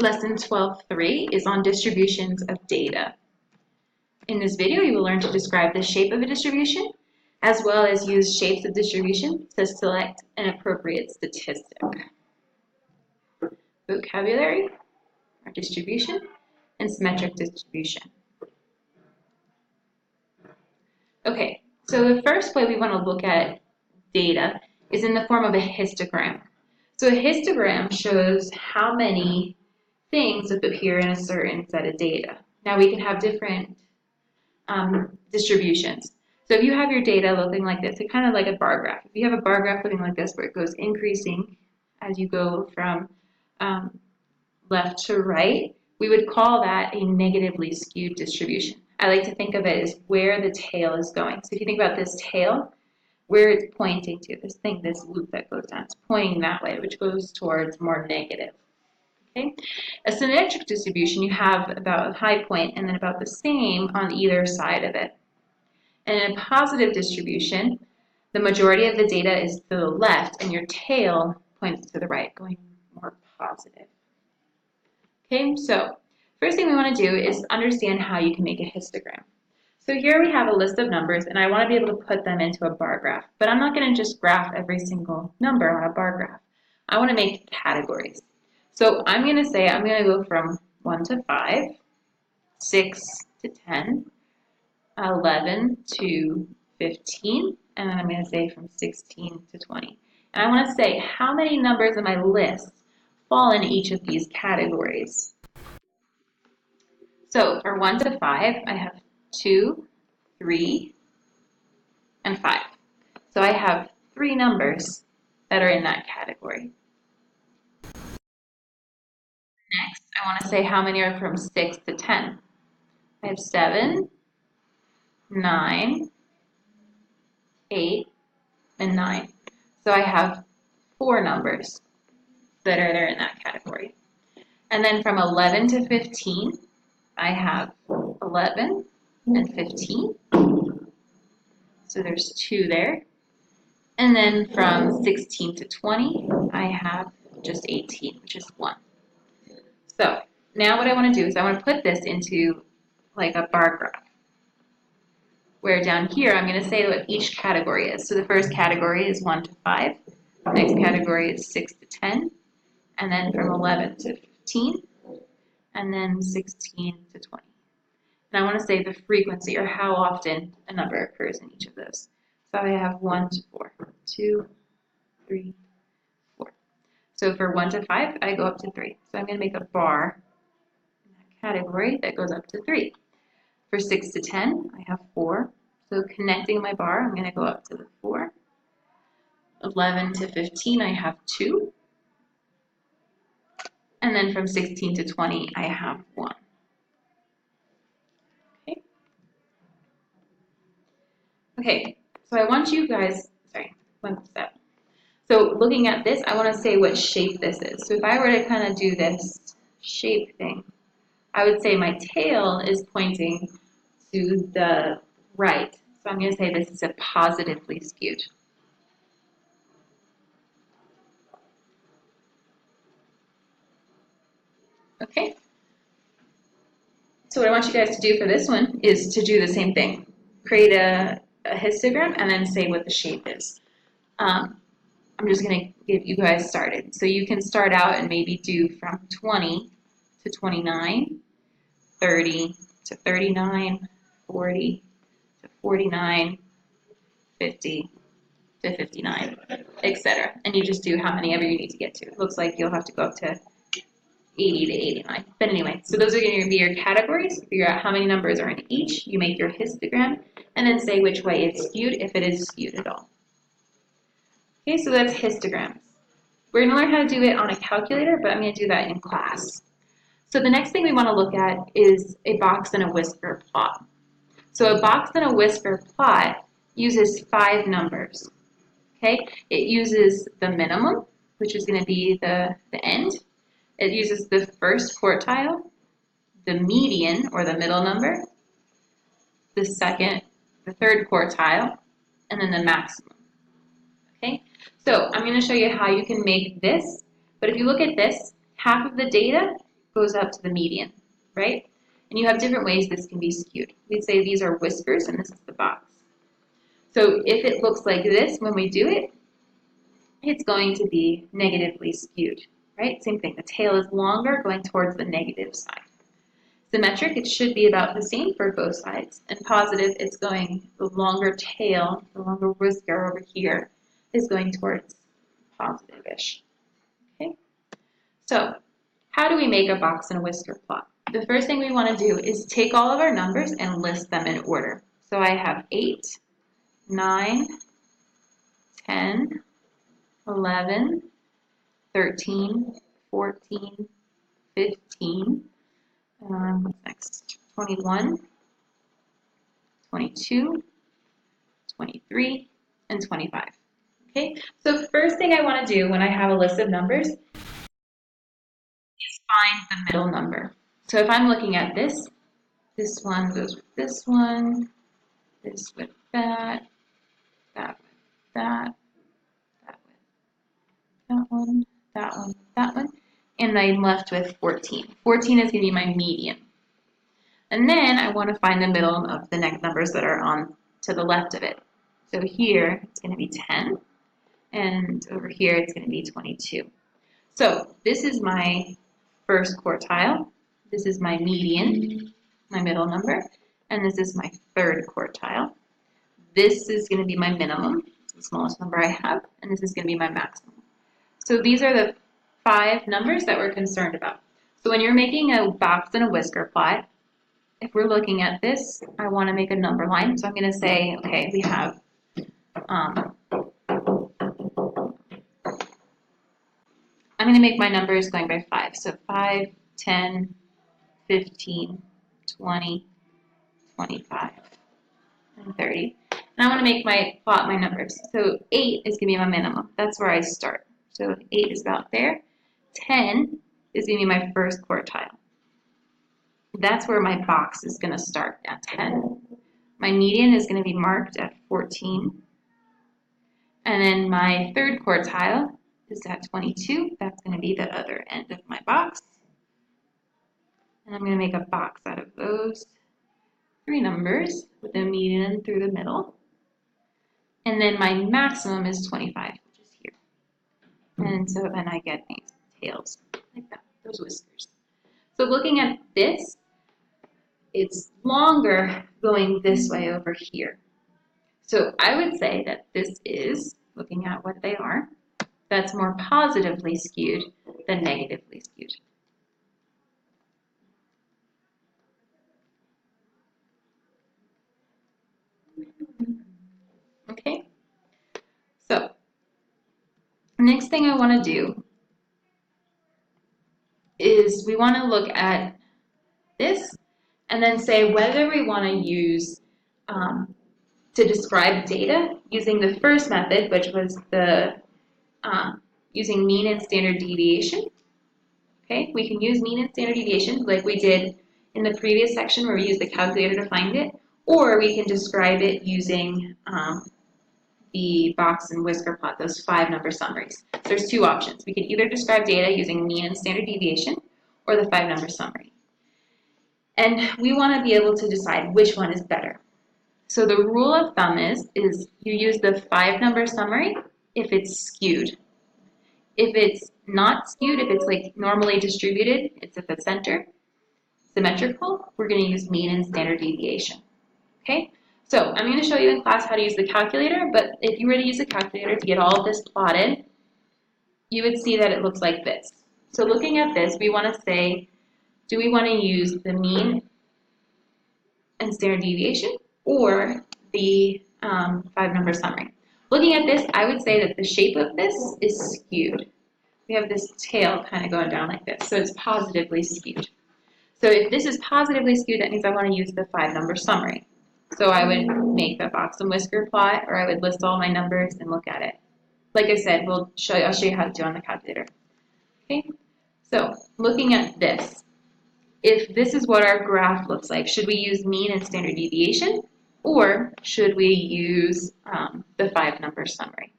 Lesson 12.3 is on distributions of data. In this video, you will learn to describe the shape of a distribution, as well as use shapes of distribution to select an appropriate statistic. Vocabulary, or distribution, and symmetric distribution. Okay, so the first way we want to look at data is in the form of a histogram. So a histogram shows how many things appear in a certain set of data. Now we can have different distributions. So if you have your data looking like this, it's kind of like a bar graph. If you have a bar graph looking like this where it goes increasing as you go from left to right, we would call that a negatively skewed distribution. I like to think of it as where the tail is going. So if you think about this tail, where it's pointing to, this thing, this loop that goes down, it's pointing that way, which goes towards more negative. Okay? A symmetric distribution, you have about a high point and then about the same on either side of it. And in a positive distribution, the majority of the data is to the left and your tail points to the right, going more positive. Okay, so first thing we want to do is understand how you can make a histogram. So here we have a list of numbers and I want to be able to put them into a bar graph, but I'm not going to just graph every single number on a bar graph. I want to make categories. So I'm going to say I'm going to go from 1 to 5, 6 to 10, 11 to 15, and then I'm going to say from 16 to 20. And I want to say how many numbers in my list fall in each of these categories. So for 1 to 5, I have 2, 3, and 5. So I have 3 numbers that are in that category. Next, I want to say how many are from 6 to 10. I have 7, 9, 8, and 9. So I have 4 numbers that are there in that category. And then from 11 to 15, I have 11 and 15. So there's 2 there. And then from 16 to 20, I have just 18, which is 1. So now what I want to do is I want to put this into like a bar graph, where down here I'm going to say what each category is. So the first category is 1 to 5, the next category is 6 to 10, and then from 11 to 15, and then 16 to 20. And I want to say the frequency, or how often a number occurs in each of those. So I have 1 to 4, 2, 3, 4. So for 1 to 5, I go up to 3. So I'm going to make a bar in that category that goes up to 3. For 6 to 10, I have 4. So connecting my bar, I'm going to go up to the 4. 11 to 15, I have 2. And then from 16 to 20, I have 1. Okay. Okay, so I want you guys, one step. So looking at this, I want to say what shape this is. So if I were to kind of do this shape thing, I would say my tail is pointing to the right. So I'm going to say this is a positively skewed. Okay. So what I want you guys to do for this one is to do the same thing. Create a histogram and then say what the shape is. I'm just going to get you guys started. So you can start out and maybe do from 20 to 29, 30 to 39, 40 to 49, 50 to 59, etc. And you just do how many ever you need to get to. It looks like you'll have to go up to 80 to 89. But anyway, so those are going to be your categories. Figure out how many numbers are in each. You make your histogram, and then say which way it's skewed, if it is skewed at all. Okay, so that's histograms. We're going to learn how to do it on a calculator, but I'm going to do that in class. So the next thing we want to look at is a box and a whisker plot. So a box and a whisker plot uses 5 numbers. Okay, it uses the minimum, which is going to be the end. It uses the first quartile, the median, or the middle number, the third quartile, and then the maximum. Okay, so I'm going to show you how you can make this, but if you look at this, half of the data goes up to the median, right? And you have different ways this can be skewed. We'd say these are whiskers and this is the box. So if it looks like this when we do it, it's going to be negatively skewed, right? Same thing, the tail is longer going towards the negative side. Symmetric, it should be about the same for both sides. And positive, it's going, the longer tail, the longer whisker over here is going towards positive-ish. Okay? So, how do we make a box and a whisker plot? The first thing we want to do is take all of our numbers and list them in order. So I have 8, 9, 10, 11, 13, 14, 15, what's next? 21, 22, 23, and 25. Okay, so first thing I want to do when I have a list of numbers is find the middle number. So if I'm looking at this one goes with this one, this with that, that with that, that with that one, that one, that one, and I'm left with 14. 14 is going to be my median. And then I want to find the middle of the next numbers that are on to the left of it. So here it's going to be 10, and over here it's going to be 22. So this is my first quartile, this is my median, my middle number, and this is my third quartile. This is going to be my minimum, the smallest number I have, and this is going to be my maximum. So these are the 5 numbers that we're concerned about. So when you're making a box and a whisker plot, if we're looking at this, I want to make a number line. So I'm going to say, okay, we have I'm going to make my numbers going by 5. So 5, 10, 15, 20, 25, and 30. And I want to make my plot my numbers. So 8 is going to be my minimum. That's where I start. So 8 is about there. 10 is going to be my first quartile. That's where my box is going to start at 10. My median is going to be marked at 14. And then my third quartile is at 22. That's going to be the other end of my box. And I'm going to make a box out of those 3 numbers with a median through the middle. And then my maximum is 25, which is here. And so then I get these tails like that, those whiskers. So looking at this, it's longer going this way over here. So I would say that this is, looking at what they are, that's more positively skewed than negatively skewed. Okay, so next thing I want to do is we want to look at this and then say whether we want to use to describe data using the first method, which was the using mean and standard deviation. Okay, we can use mean and standard deviation like we did in the previous section where we used the calculator to find it, or we can describe it using the box and whisker plot, those 5 number summaries. So there's 2 options. We can either describe data using mean and standard deviation or the 5 number summary. And we want to be able to decide which one is better. So the rule of thumb is you use the 5 number summary if it's skewed. If it's not skewed, if it's like normally distributed, it's at the center, symmetrical, we're going to use mean and standard deviation. Okay? So I'm going to show you in class how to use the calculator, but if you were to use a calculator to get all of this plotted, you would see that it looks like this. So looking at this, we want to say, do we want to use the mean and standard deviation or the 5 number summary? Looking at this, I would say that the shape of this is skewed. We have this tail kind of going down like this, so it's positively skewed. So if this is positively skewed, that means I want to use the 5 number summary. So I would make a box and whisker plot, or I would list all my numbers and look at it. Like I said, I'll show you how to do it on the calculator. Okay, so looking at this, if this is what our graph looks like, should we use mean and standard deviation, or should we use the 5 number summary?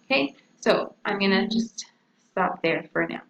Okay, so I'm going to just stop there for now.